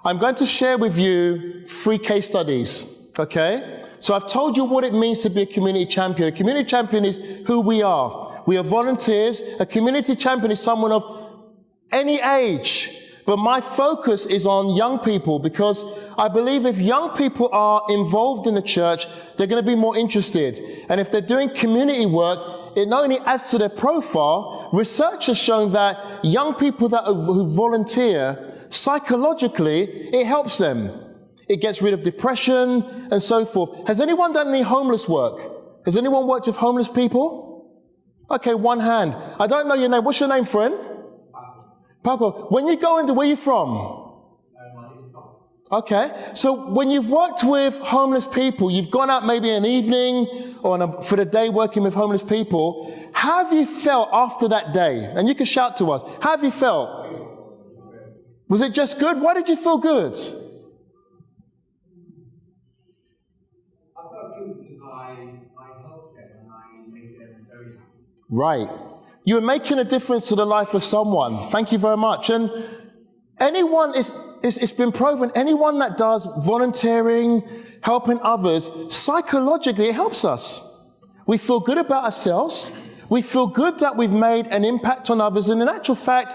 I'm going to share with you 3 case studies, okay? So I've told you what it means to be a community champion. A community champion is who we are. We are volunteers. A community champion is someone of any age. But my focus is on young people, because I believe if young people are involved in the church, they're going to be more interested. And if they're doing community work, it not only adds to their profile, research has shown that young people who volunteer, psychologically, it helps them. It gets rid of depression and so forth. Has anyone done any homeless work? Has anyone worked with homeless people? Okay, one hand. I don't know your name. What's your name, friend? Papa. When you go into, where are you from? Okay, so when you've worked with homeless people, you've gone out maybe an evening or for the day working with homeless people, how have you felt after that day? And you can shout to us. How have you felt? Was it just good? Why did you feel good? I felt good because I helped them and I made them very happy. Right. You're making a difference to the life of someone. Thank you very much. And anyone, it's been proven, anyone that does volunteering, helping others, psychologically, it helps us. We feel good about ourselves. We feel good that we've made an impact on others. And in actual fact,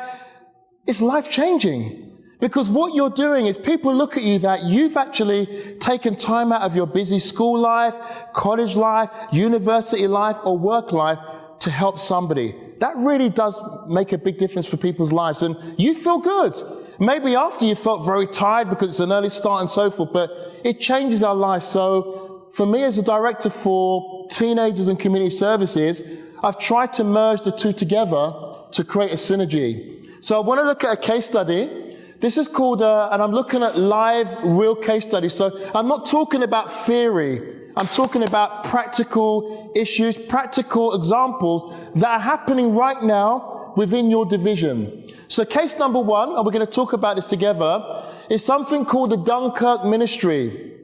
it's life-changing. Because what you're doing is people look at you that you've actually taken time out of your busy school life, college life, university life, or work life to help somebody. That really does make a big difference for people's lives. And you feel good. Maybe after you felt very tired because it's an early start and so forth, but it changes our lives. So for me as a director for teenagers and community services, I've tried to merge the two together to create a synergy. So I want to look at a case study. This is called, and I'm looking at live, real case studies. So I'm not talking about theory. I'm talking about practical issues, practical examples that are happening right now within your division. So case number 1, and we're going to talk about this together, is something called the Dunkirk Ministry.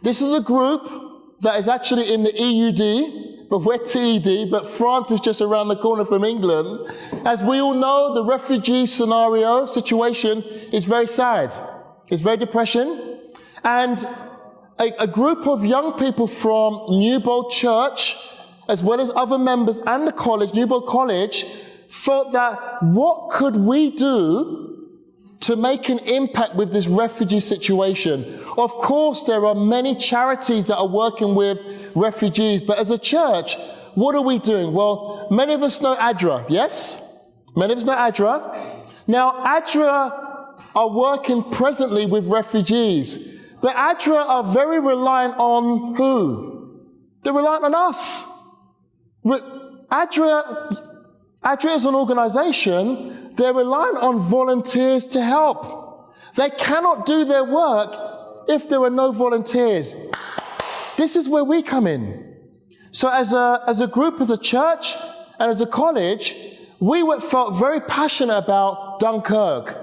This is a group that is actually in the EUD, but we're TED, but France is just around the corner from England. As we all know, the refugee situation is very sad. It's very depressing. And a group of young people from Newbold Church, as well as other members and the college, Newbold College, thought that what could we do to make an impact with this refugee situation? Of course, there are many charities that are working with refugees, but as a church, what are we doing? Well, many of us know ADRA, yes? Many of us know ADRA. Now, ADRA are working presently with refugees. But ADRA are very reliant on who? They're reliant on us. ADRA is an organization, they're reliant on volunteers to help. They cannot do their work if there are no volunteers. This is where we come in. So as a group, as a church, and as a college, we felt very passionate about Dunkirk.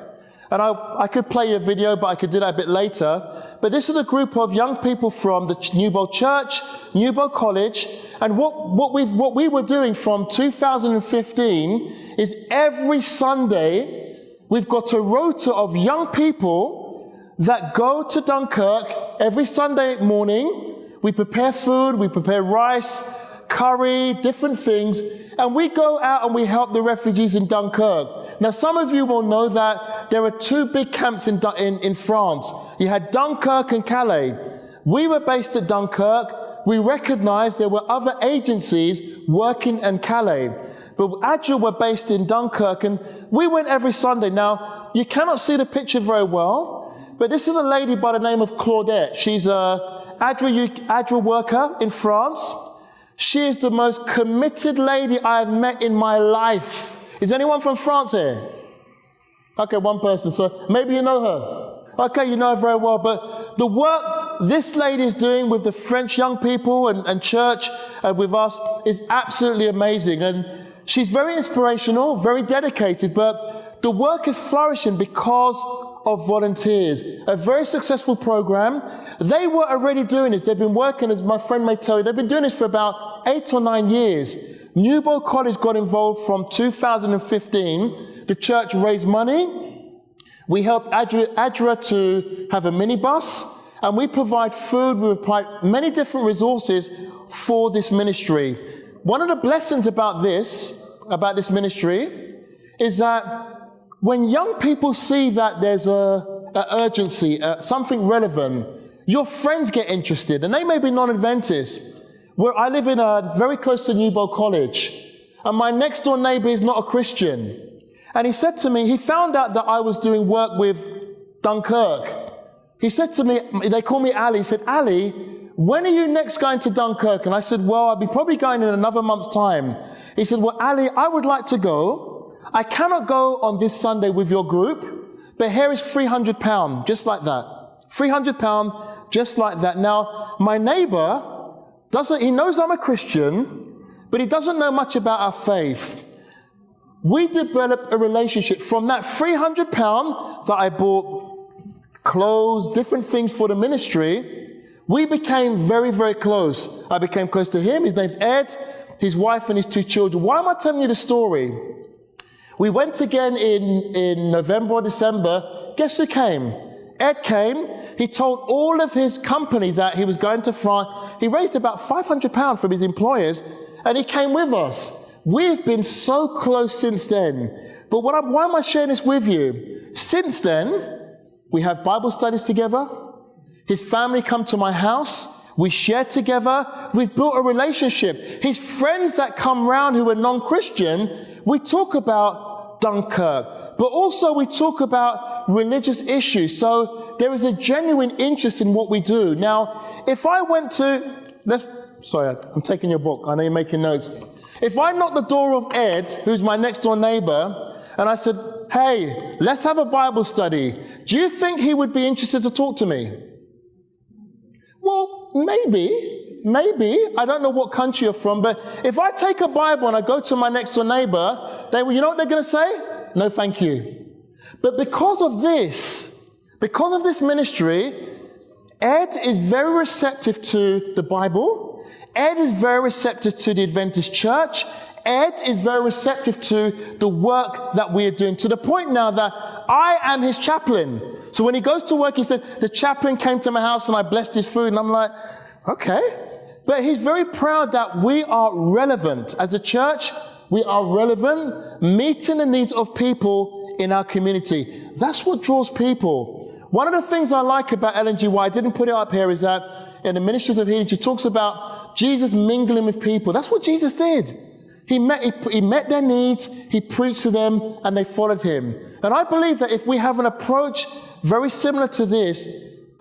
And I could play a video, but I could do that a bit later. But this is a group of young people from the Newbold Church, Newbold College, and what we were doing from 2015 is every Sunday we've got a rota of young people that go to Dunkirk every Sunday morning. We prepare food, we prepare rice, curry, different things, and we go out and we help the refugees in Dunkirk. Now, some of you will know that there are 2 big camps in France. You had Dunkirk and Calais. We were based at Dunkirk. We recognized there were other agencies working in Calais. But ADRA were based in Dunkirk, and we went every Sunday. Now, you cannot see the picture very well, but this is a lady by the name of Claudette. She's a ADRA worker in France. She is the most committed lady I have met in my life. Is anyone from France here? Okay, one person. So maybe you know her. Okay, you know her very well. But the work this lady is doing with the French young people and church with us is absolutely amazing. And she's very inspirational, very dedicated. But the work is flourishing because of volunteers. A very successful program. They were already doing this. They've been working, as my friend may tell you, they've been doing this for about 8 or 9 years. Newbold College got involved from 2015. The church raised money. We helped Adra to have a minibus, and we provide food, we provide many different resources for this ministry. One of the blessings about this ministry, is that when young people see that there's a urgency, something relevant, your friends get interested, and they may be non-Adventists. Where I live in very close to Newbold College, and my next door neighbor is not a Christian. And he said to me, he found out that I was doing work with Dunkirk. He said to me, they call me Ali, he said, Ali, when are you next going to Dunkirk? And I said, well, I'll be probably going in another month's time. He said, well, Ali, I would like to go. I cannot go on this Sunday with your group, but here is £300, just like that. £300, just like that. Now, my neighbor he knows I'm a Christian, but he doesn't know much about our faith. We developed a relationship from that £300 that I bought clothes, different things for the ministry. We became very, very close. I became close to him. His name's Ed, his wife and his 2 children. Why am I telling you the story? We went again in November or December. Guess who came? Ed came. He told all of his company that he was going to France. He raised about £500 from his employers, and he came with us. We've been so close since then. But why am I sharing this with you? Since then, we have Bible studies together. His family come to my house. We share together. We've built a relationship. His friends that come round who are non-Christian, we talk about Dunkirk, but also we talk about religious issues. So there is a genuine interest in what we do. Now, if I went to, sorry, I'm taking your book. I know you're making notes. If I knocked the door of Ed, who's my next door neighbor, and I said, hey, let's have a Bible study, do you think he would be interested to talk to me? Well, maybe. I don't know what country you're from, but if I take a Bible and I go to my next door neighbor, you know what they're going to say? No, thank you. But because of this ministry, Ed is very receptive to the Bible. Ed is very receptive to the Adventist church. Ed is very receptive to the work that we are doing, to the point now that I am his chaplain. So when he goes to work, he said, the chaplain came to my house and I blessed his food. And I'm like, okay. But he's very proud that we are relevant. As a church, we are relevant, meeting the needs of people in our community. That's what draws people. One of the things I like about LNG, why I didn't put it up here, is that in the Ministries of Healing, she talks about Jesus mingling with people. That's what Jesus did. He met their needs, he preached to them, and they followed him. And I believe that if we have an approach very similar to this,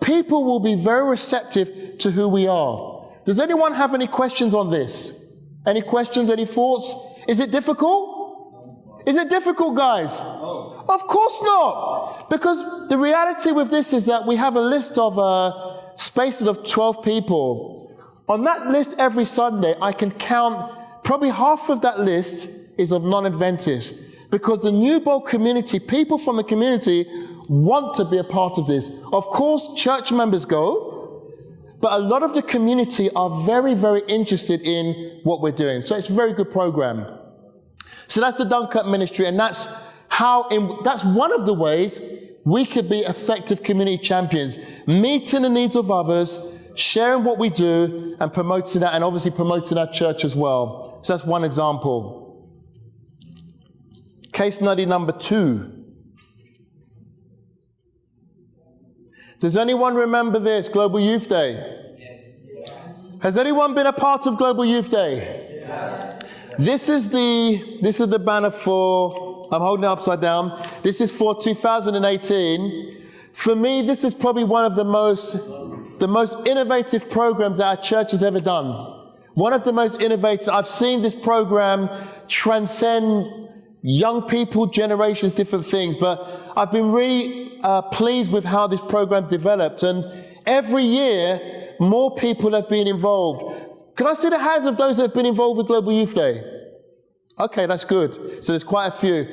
people will be very receptive to who we are. Does anyone have any questions on this? Any questions, any thoughts? Is it difficult? Is it difficult, guys? No. Of course not. Because the reality with this is that we have a list of spaces of 12 people. On that list every Sunday, I can count probably half of that list is of non-Adventists. Because the Newbold community, people from the community want to be a part of this. Of course, church members go, but a lot of the community are very, very interested in what we're doing. So it's a very good program. So that's the Dunkirk ministry, and that's one of the ways we could be effective community champions, meeting the needs of others, sharing what we do, and promoting that, and obviously promoting our church as well. So that's one example. Case study number 2. Does anyone remember this, Global Youth Day? Yes. Has anyone been a part of Global Youth Day? Yes. This is the banner for, I'm holding it upside down. This is for 2018. For me, this is probably one of the most innovative programs that our church has ever done. One of the most innovative. I've seen this program transcend young people, generations, different things, but I've been really pleased with how this program developed, and every year more people have been involved. Can I see the hands of those that have been involved with Global Youth Day? Okay, that's good. So there's quite a few.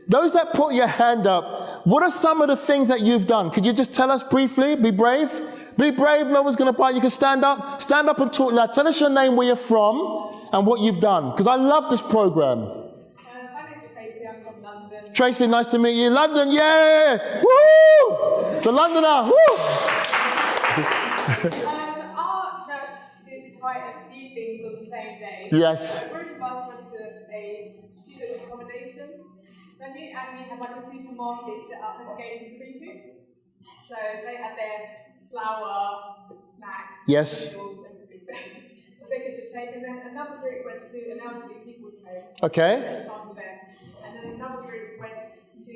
Those that put your hand up, what are some of the things that you've done? Could you just tell us briefly? Be brave. Be brave, no one's going to bite. You can stand up and talk now. Tell us your name, where you're from, and what you've done, because I love this program. My name is Tracy, I'm from London. Tracy, nice to meet you. London, yeah! Woo! So Londoner, woo! Our church did quite a few things on the same day. Yes. A group of us went to a student accommodation venue, and we had like a supermarket set up and gave them free food. So they had their flour, snacks, Yes. meals, everything that they could just take. And then another group went to an elderly people's home. Okay. And then another group went to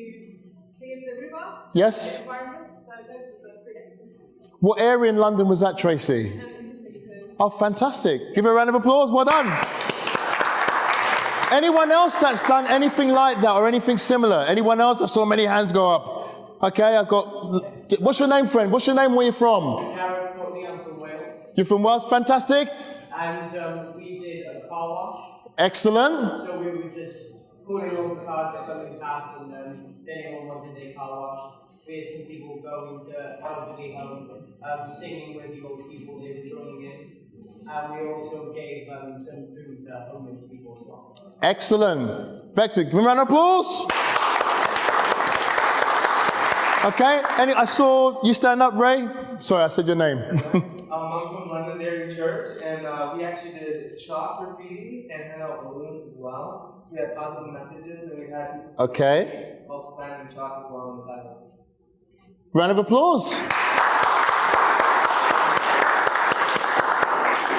clear the river. Yes. The environment. So those were the three activities. What area in London was that, Tracy? Oh, fantastic. Give her a round of applause. Well done. Anyone else that's done anything like that or anything similar? Anyone else? I saw many hands go up. Okay, I've got... What's your name, friend? What's your name? Where are you from? Gareth Courtney, I'm from Wales. You're from Wales? Fantastic. And we did a car wash. Excellent. So we were just pulling all the cars that come in past, and anyone wanted their car washed. We had some people going to elderly home, singing with the old people they were joining in. And we also gave some food to homeless people as well. Excellent. Vector, give me a round of applause. Okay, I saw you stand up, Ray. Sorry, I said your name. I'm from Londonderry Church, and we actually did shop graffiti and hand out balloons as well. So we had positive messages, and we had Okay. also sign and chalk as well on the sidewalk. Round of applause.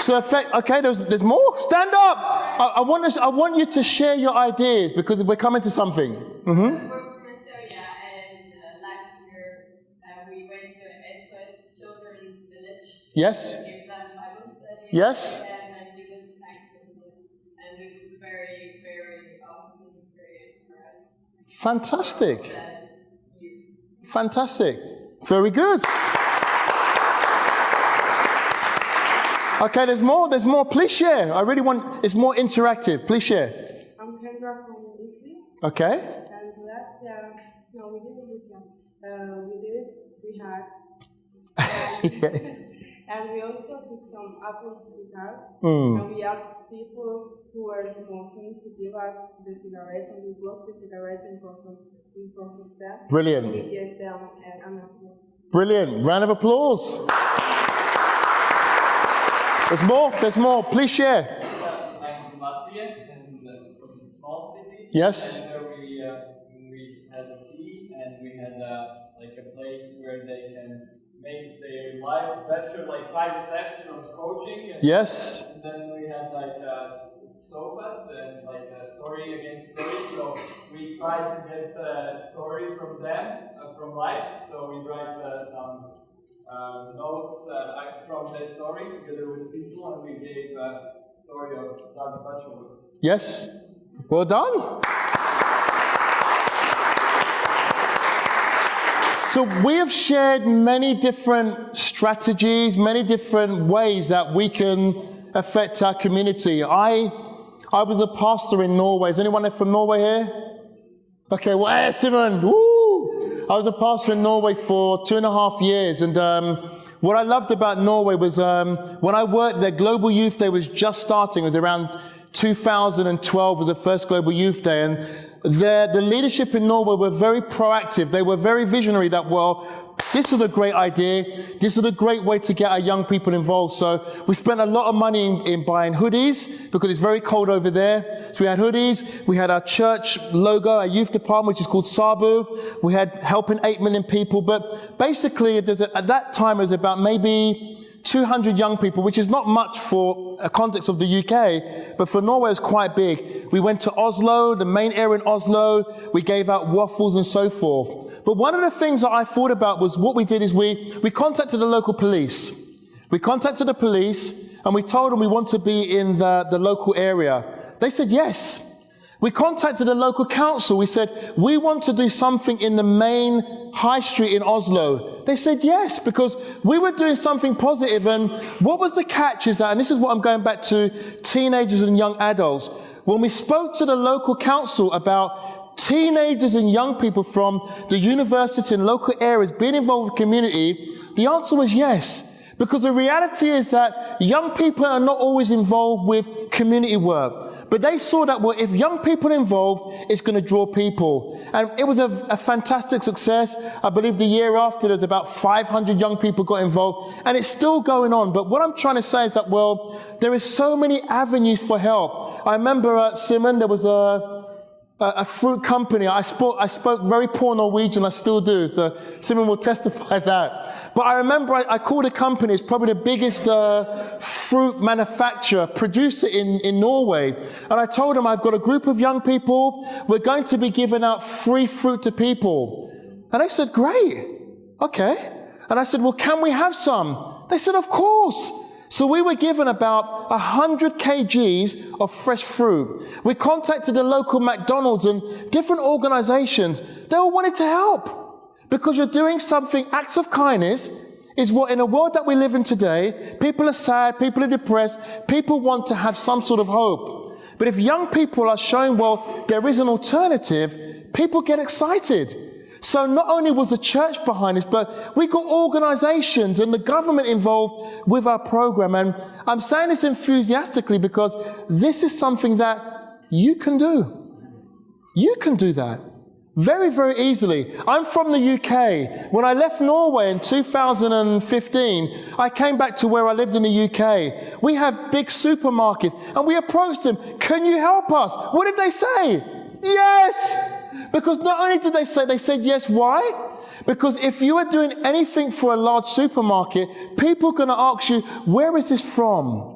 So, okay, there's more. Stand up. I want you to share your ideas because we're coming to something. Mm-hmm. We're from Estonia, and last year we went to SOS Children's Village. Yes. To give them Bible study. Yes. And give them snacks and it was a very, very awesome experience for us. Fantastic. Fantastic. Very good. Okay, there's more. Please share. I really want, it's more interactive. Please share. I'm Kendra from Italy. Okay. And last year, no, we didn't this year. We did free hats. Yes. And we also took some apples with us. Mm. And we asked people who were smoking to give us the cigarettes, and we broke the cigarettes in front of them. Brilliant. And we gave them an apple. Brilliant. Round of applause. There's more. Please share. I'm from Latvia, and from a small city. Yes. And we had a tea, and we had like a place where they can make their life better, like 5 steps, coaching. And, Yes. And then we had like sofas and like a story against story. So we tried to get the story from them, from life. So we write some notes from their story together with people, and we gave a story of Doug Butcher. Yes. Well done. So we have shared many different strategies, many different ways that we can affect our community. I was a pastor in Norway. Is anyone from Norway here? Okay, well, hey, Simon, woo! I was a pastor in Norway for 2.5 years, and what I loved about Norway was when I worked there, Global Youth Day was just starting. It was around 2012 was the first Global Youth Day, and the leadership in Norway were very proactive. They were very visionary that, well, this is a great idea. This is a great way to get our young people involved. So we spent a lot of money in buying hoodies because it's very cold over there. So we had hoodies. We had our church logo, our youth department, which is called Sabu. We had helping 8 million people. But basically, at that time, it was about maybe 200 young people, which is not much for a context of the UK, but for Norway it's quite big. We went to Oslo, the main area in Oslo. We gave out waffles and so forth. But one of the things that I thought about was what we did is we contacted the local police. We contacted the police and we told them we want to be in the local area. They said yes. We contacted the local council. We said, we want to do something in the main high street in Oslo. They said yes, because we were doing something positive. And what was the catch is that, and this is what I'm going back to teenagers and young adults. When we spoke to the local council about teenagers and young people from the university and local areas being involved with community, the answer was yes. Because the reality is that young people are not always involved with community work. But they saw that, well, if young people are involved, it's going to draw people. And it was a fantastic success. I believe the year after, there's about 500 young people got involved. And it's still going on. But what I'm trying to say is that, well, there is so many avenues for help. I remember, Simon, there was a fruit company. I spoke very poor Norwegian, I still do. So Simon will testify that. But I remember I called a company, it's probably the biggest fruit manufacturer, producer in Norway. And I told them, I've got a group of young people, we're going to be giving out free fruit to people. And they said, great, okay. And I said, well, can we have some? They said, of course. So we were given about 100 kgs of fresh fruit. We contacted the local McDonald's and different organizations. They all wanted to help. Because you're doing something, acts of kindness is what, in a world that we live in today, people are sad, people are depressed, people want to have some sort of hope. But if young people are showing, well, there is an alternative, people get excited. So not only was the church behind this, but we got organizations and the government involved with our program. And I'm saying this enthusiastically because this is something that you can do. You can do that. Very, very easily. I'm from the UK. When I left Norway in 2015, I came back to where I lived in the UK. We have big supermarkets and we approached them. Can you help us? What did they say? Yes! Because not only did they said yes. Why? Because if you are doing anything for a large supermarket, people are going to ask you, where is this from?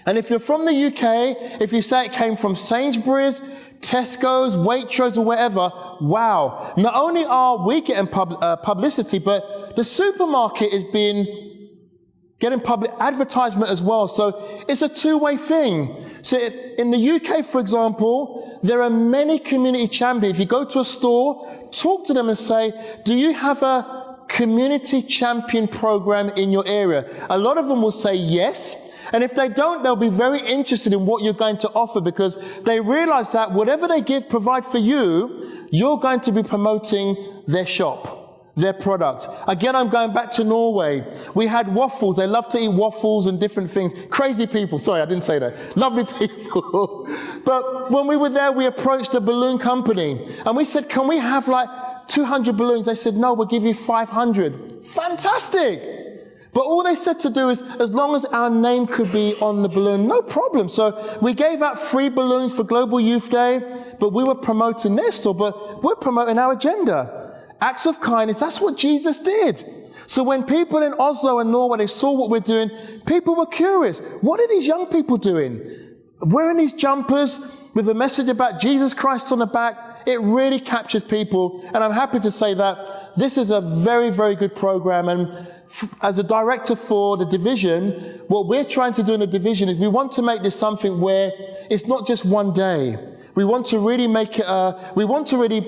And if you're from the UK, if you say it came from Sainsbury's, Tesco's, Waitrose, or wherever, wow. Not only are we getting publicity, but the supermarket is getting public advertisement as well. So it's a two-way thing. So in the UK, for example, there are many community champions. If you go to a store, talk to them and say, do you have a community champion program in your area? A lot of them will say yes. And if they don't, they'll be very interested in what you're going to offer because they realize that whatever they provide for you, you're going to be promoting their shop, their product. Again, I'm going back to Norway. We had waffles. They love to eat waffles and different things. Crazy people. Sorry, I didn't say that. Lovely people. But when we were there, we approached a balloon company and we said, can we have like 200 balloons? They said, no, we'll give you 500. Fantastic. But all they said to do is, as long as our name could be on the balloon, no problem. So we gave out free balloons for Global Youth Day, but we were promoting their store, but we're promoting our agenda. Acts of kindness, that's what Jesus did. So when people in Oslo and Norway, they saw what we're doing, people were curious. What are these young people doing? Wearing these jumpers with a message about Jesus Christ on the back, it really captures people. And I'm happy to say that this is a very, very good program. And as a director for the division, what we're trying to do in the division is we want to make this something where it's not just one day. We want to really make it, we want to really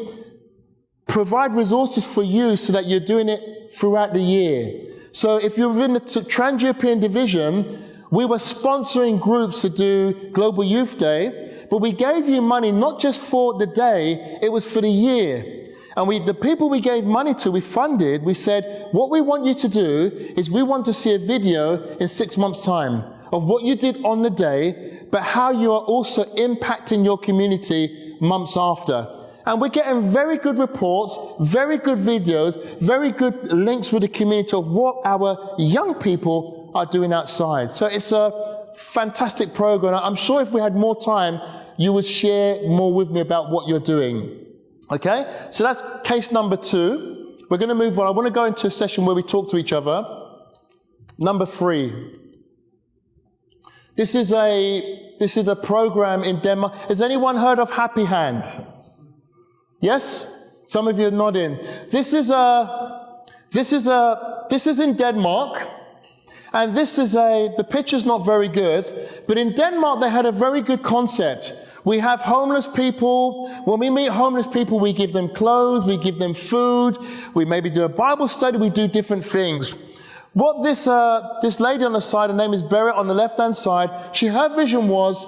provide resources for you so that you're doing it throughout the year. So if you're in the Trans-European division, we were sponsoring groups to do Global Youth Day, but we gave you money not just for the day, it was for the year. And the people we gave money to, we funded, we said, what we want you to do is we want to see a video in 6 months' time of what you did on the day, but how you are also impacting your community months after. And we're getting very good reports, very good videos, very good links with the community of what our young people are doing outside. So it's a fantastic program. I'm sure if we had more time, you would share more with me about what you're doing. Okay, so that's case number 2. We're going to move on. I want to go into a session where we talk to each other. Number 3. This is a program in Denmark. Has anyone heard of Happy Hand? Yes? Some of you are nodding. This is in Denmark. And the picture's not very good, but in Denmark they had a very good concept. We have homeless people. When we meet homeless people, we give them clothes, we give them food, we maybe do a Bible study, we do different things. What this lady on the side, her name is Berit, on the left-hand side, her vision was,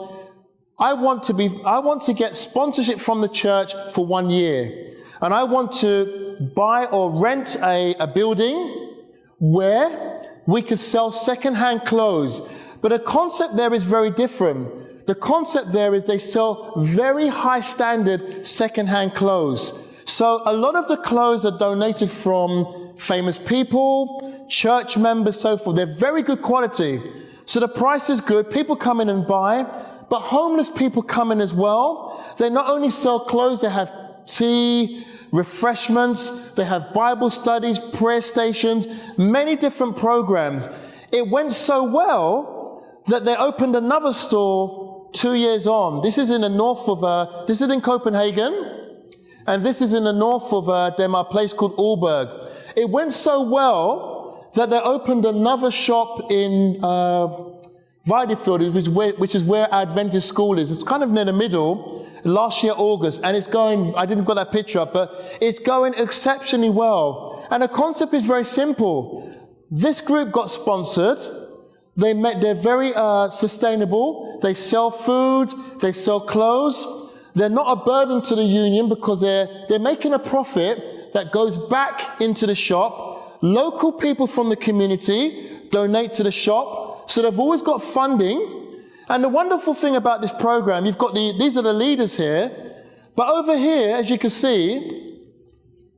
I want to get sponsorship from the church for 1 year. And I want to buy or rent a building where we could sell second-hand clothes. But the concept there is very different. The concept there is they sell very high standard second-hand clothes. So a lot of the clothes are donated from famous people, church members, so forth. They're very good quality. So the price is good. People come in and buy, but homeless people come in as well. They not only sell clothes, they have tea, refreshments, they have Bible studies, prayer stations, many different programs. It went so well that they opened another store 2 years on. This is in the north of, this is in Copenhagen, and this is in the north of Denmark, a place called Aalborg. It went so well that they opened another shop in Vejlefjord, which is where our Adventist school is. It's kind of near the middle, last year, August, and it's going, I didn't put that picture up, but it's going exceptionally well. And the concept is very simple. This group got sponsored. They're very sustainable. They sell food, they sell clothes. They're not a burden to the union because they're making a profit that goes back into the shop. Local people from the community donate to the shop. So they've always got funding. And the wonderful thing about this program, you've got these are the leaders here. But over here, as you can see,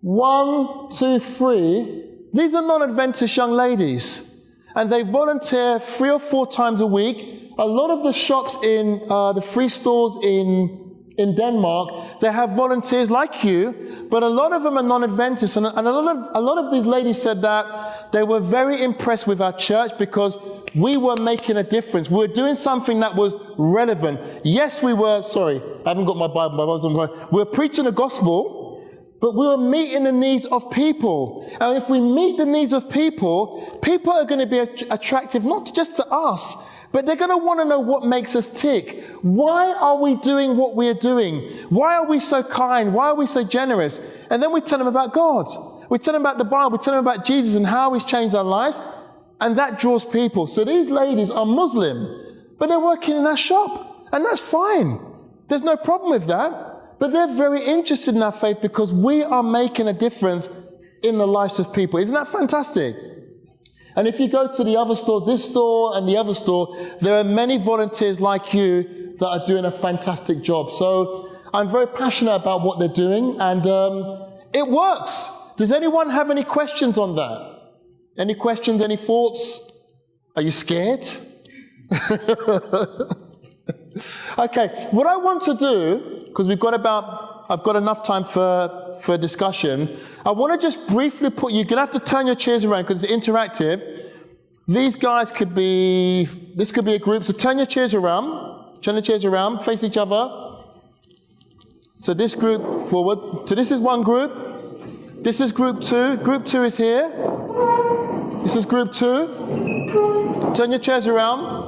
1, 2, 3, these are non-Adventist young ladies. And they volunteer 3 or 4 times a week. A lot of the shops in the free stores in Denmark, they have volunteers like you, but a lot of them are non-Adventists. And a lot of these ladies said that they were very impressed with our church because we were making a difference. We were doing something that was relevant. Yes, we were, sorry, I haven't got my Bible. We were preaching the gospel, but we were meeting the needs of people. And if we meet the needs of people, people are going to be attractive not just to us, but they're going to want to know what makes us tick. Why are we doing what we are doing? Why are we so kind? Why are we so generous? And then we tell them about God. We tell them about the Bible. We tell them about Jesus and how He's changed our lives. And that draws people. So these ladies are Muslim, but they're working in our shop. And that's fine. There's no problem with that. But they're very interested in our faith because we are making a difference in the lives of people. Isn't that fantastic? And if you go to the other stores, this store and the other store, there are many volunteers like you that are doing a fantastic job. So I'm very passionate about what they're doing, and it works. Does anyone have any questions on that? Any questions, any thoughts? Are you scared? Okay, what I want to do, because I've got enough time for discussion, I want to just briefly put, you're going to have to turn your chairs around because it's interactive. These guys this could be a group, so turn your chairs around, face each other. So this group forward. So this is one group. This is group 2. Group 2 is here. This is group 2. Turn your chairs around.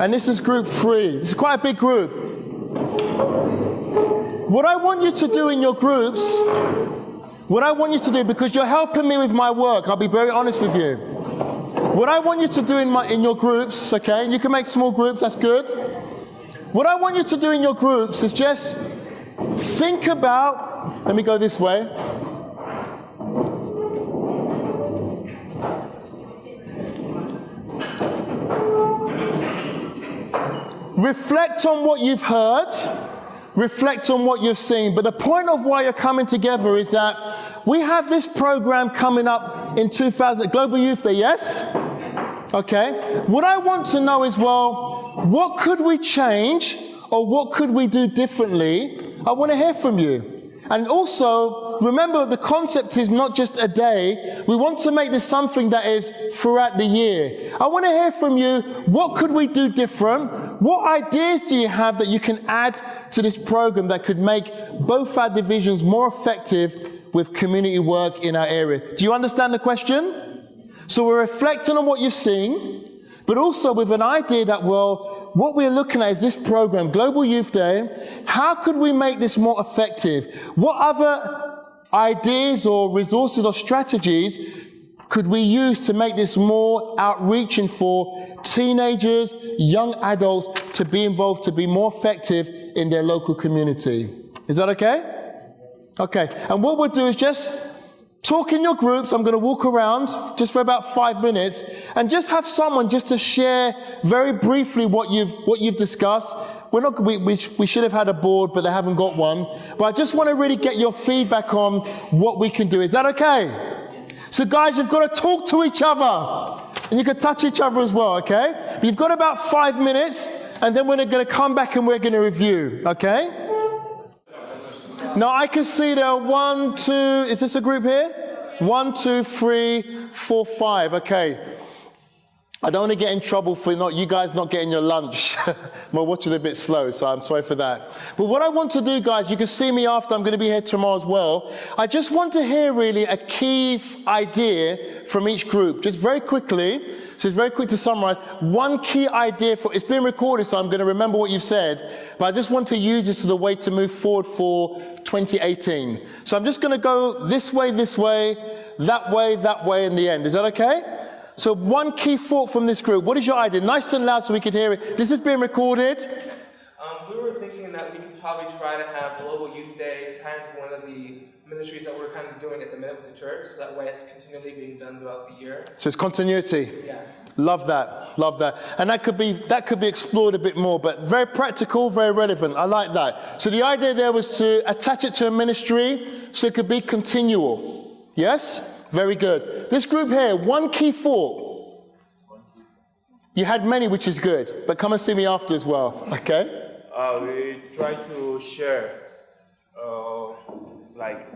And this is group 3. This is quite a big group. What I want you to do in your groups, because you're helping me with my work, I'll be very honest with you. What I want you to do in your groups, okay, and you can make small groups, that's good. What I want you to do in your groups is just think about, let me go this way. Reflect on what you've heard. Reflect on what you've seen. But the point of why you're coming together is that we have this program coming up in 2000, Global Youth Day, yes? Okay. What I want to know is, well, what could we change or what could we do differently? I want to hear from you. And also, remember, the concept is not just a day. We want to make this something that is throughout the year. I want to hear from you, what could we do different? What ideas do you have that you can add to this program that could make both our divisions more effective with community work in our area? Do you understand the question? So we're reflecting on what you've seen, but also with an idea that, well, what we're looking at is this program, Global Youth Day. How could we make this more effective? What other ideas or resources or strategies could we use to make this more outreaching for teenagers, young adults to be involved, to be more effective in their local community? Is that okay? Okay. And what we'll do is just talk in your groups. I'm going to walk around just for about 5 minutes and just have someone just to share very briefly what you've discussed. We should have had a board, but they haven't got one. But I just want to really get your feedback on what we can do. Is that okay? So guys, you've got to talk to each other. And you can touch each other as well, okay? But you've got about 5 minutes, and then we're going to come back and we're going to review, okay? Now I can see there are 1, 2, is this a group here? 1, 2, 3, 4, 5, okay. I don't want to get in trouble for you guys not getting your lunch. My watch is a bit slow, so I'm sorry for that. But what I want to do, guys, you can see me after, I'm going to be here tomorrow as well. I just want to hear really a key idea from each group, just very quickly. So it's very quick to summarize. One key idea it's been recorded, so I'm going to remember what you've said, but I just want to use this as a way to move forward for 2018. So I'm just going to go this way, that way, in the end. Is that okay? So one key thought from this group. What is your idea? Nice and loud so we could hear it. This is being recorded. We were thinking that we could probably try to have Global Youth Day tied to one of the ministries that we're kind of doing at the minute with the church. So that way it's continually being done throughout the year. So it's continuity. Yeah. Love that. And that could be explored a bit more, but very practical, very relevant. I like that. So the idea there was to attach it to a ministry so it could be continual. Yes? Very good. This group here, one key thought. You had many, which is good, but come and see me after as well, okay? We try to share, like,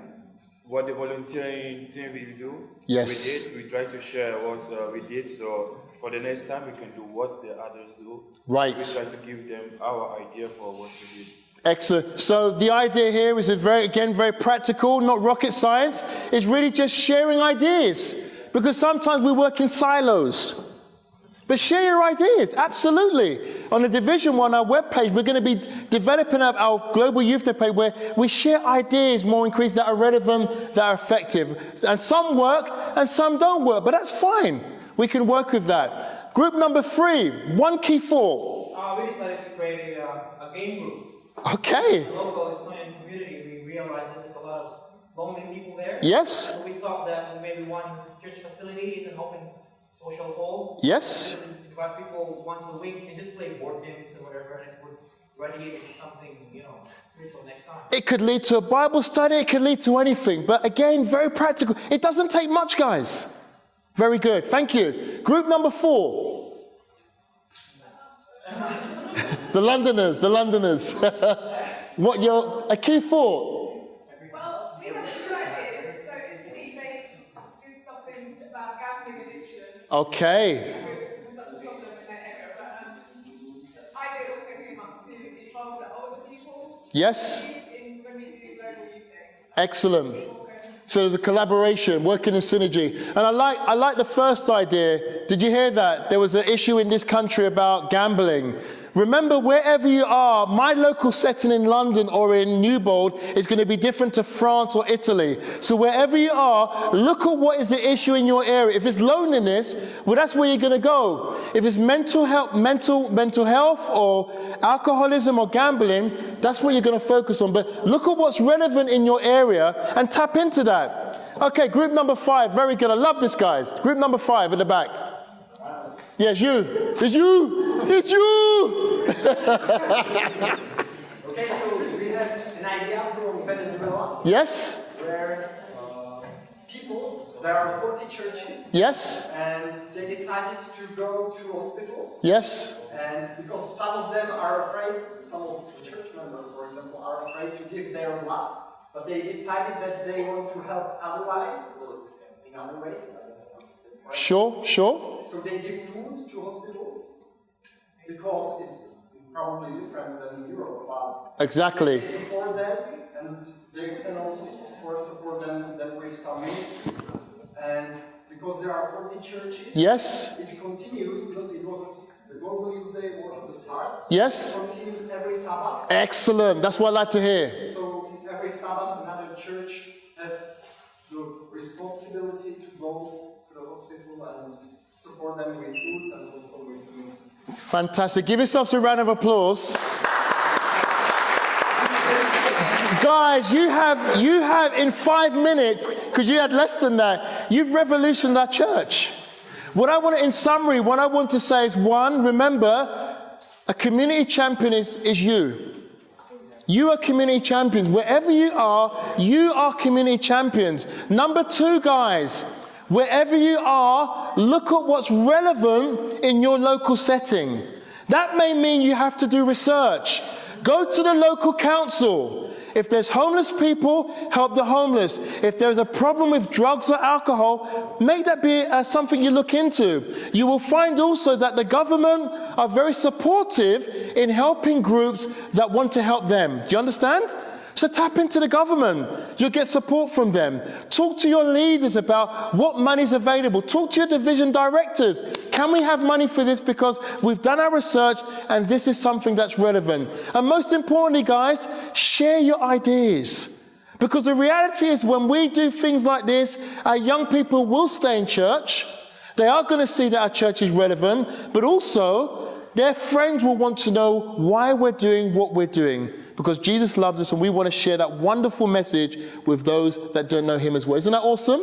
what the volunteering thing we do. Yes. We try to share what we did, so for the next time we can do what the others do. Right. We try to give them our idea for what we did. Excellent. So the idea here is very practical, not rocket science. It's really just sharing ideas, because sometimes we work in silos. But share your ideas, absolutely. On the Division 1, our webpage, we're going to be developing our Global Youth Day page where we share ideas more increased that are relevant, that are effective. And some work and some don't work, but that's fine. We can work with that. Group number 3, one key thought. We decided to create a game group. Okay. The local Estonian community, we realized that there's a lot of lonely people there. Yes. So we thought that maybe one church facility is an open social hall. Yes. Invite people once a week and just play board games or whatever, and it would radiate into something, spiritual next time. It could lead to a Bible study, it could lead to anything. But again, very practical. It doesn't take much, guys. Very good. Thank you. Group number 4. The Londoners. A key thought? Well, we have two ideas. So it's really safe to do something about gambling addiction. Okay. Because that's a problem in that area. But the idea also came up to involve the older people. Yes. When we do Global Youth Day. Excellent. So there's a collaboration, working in synergy. And I like the first idea. Did you hear that? There was an issue in this country about gambling. Remember, wherever you are, my local setting in London or in Newbold is going to be different to France or Italy. So wherever you are, look at what is the issue in your area. If it's loneliness, well, that's where you're going to go. If it's mental health or alcoholism or gambling, that's what you're going to focus on. But look at what's relevant in your area and tap into that. Okay, group number 5. Very good. I love this, guys. Group number 5 at the back. Yes, you. It's you. It's you. Okay, so we had an idea from Venezuela. Yes. Where there are 40 churches. Yes. And they decided to go to hospitals. Yes. And because some of them are afraid, some of the church members, for example, are afraid to give their blood, but they decided that they want to help otherwise, or in other ways. Sure. So they give food to hospitals because it's probably different than Europe, but exactly. They support them, and they can also, of course, support them with some ministry. And because there are 40 churches, yes, it continues. It was the Global Youth Day was the start. Yes. It continues every Sabbath. Excellent. That's what I like to hear. So every Sabbath, another church has the responsibility to go to the hospital and support them with food and also with the ministry. Fantastic. Give yourselves a round of applause. Guys. guys, you have in 5 minutes, because you had less than that, you've revolutionized our church. In summary, what I want to say is, one, remember, a community champion is you. You are community champions. Wherever you are community champions. Number two, guys, wherever you are, look at what's relevant in your local setting. That may mean you have to do research. Go to the local council. If there's homeless people, help the homeless. If there's a problem with drugs or alcohol, make that be something you look into. You will find also that the government are very supportive in helping groups that want to help them. Do you understand? So tap into the government. You'll get support from them. Talk to your leaders about what money is available. Talk to your division directors. Can we have money for this? Because we've done our research and this is something that's relevant. And most importantly, guys, share your ideas. Because the reality is when we do things like this, our young people will stay in church. They are going to see that our church is relevant, but also their friends will want to know why we're doing what we're doing. Because Jesus loves us and we want to share that wonderful message with those that don't know him as well. Isn't that awesome?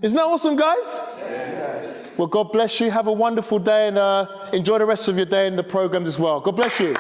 Isn't that awesome, guys? Yes. Well, God bless you. Have a wonderful day and enjoy the rest of your day in the program as well. God bless you.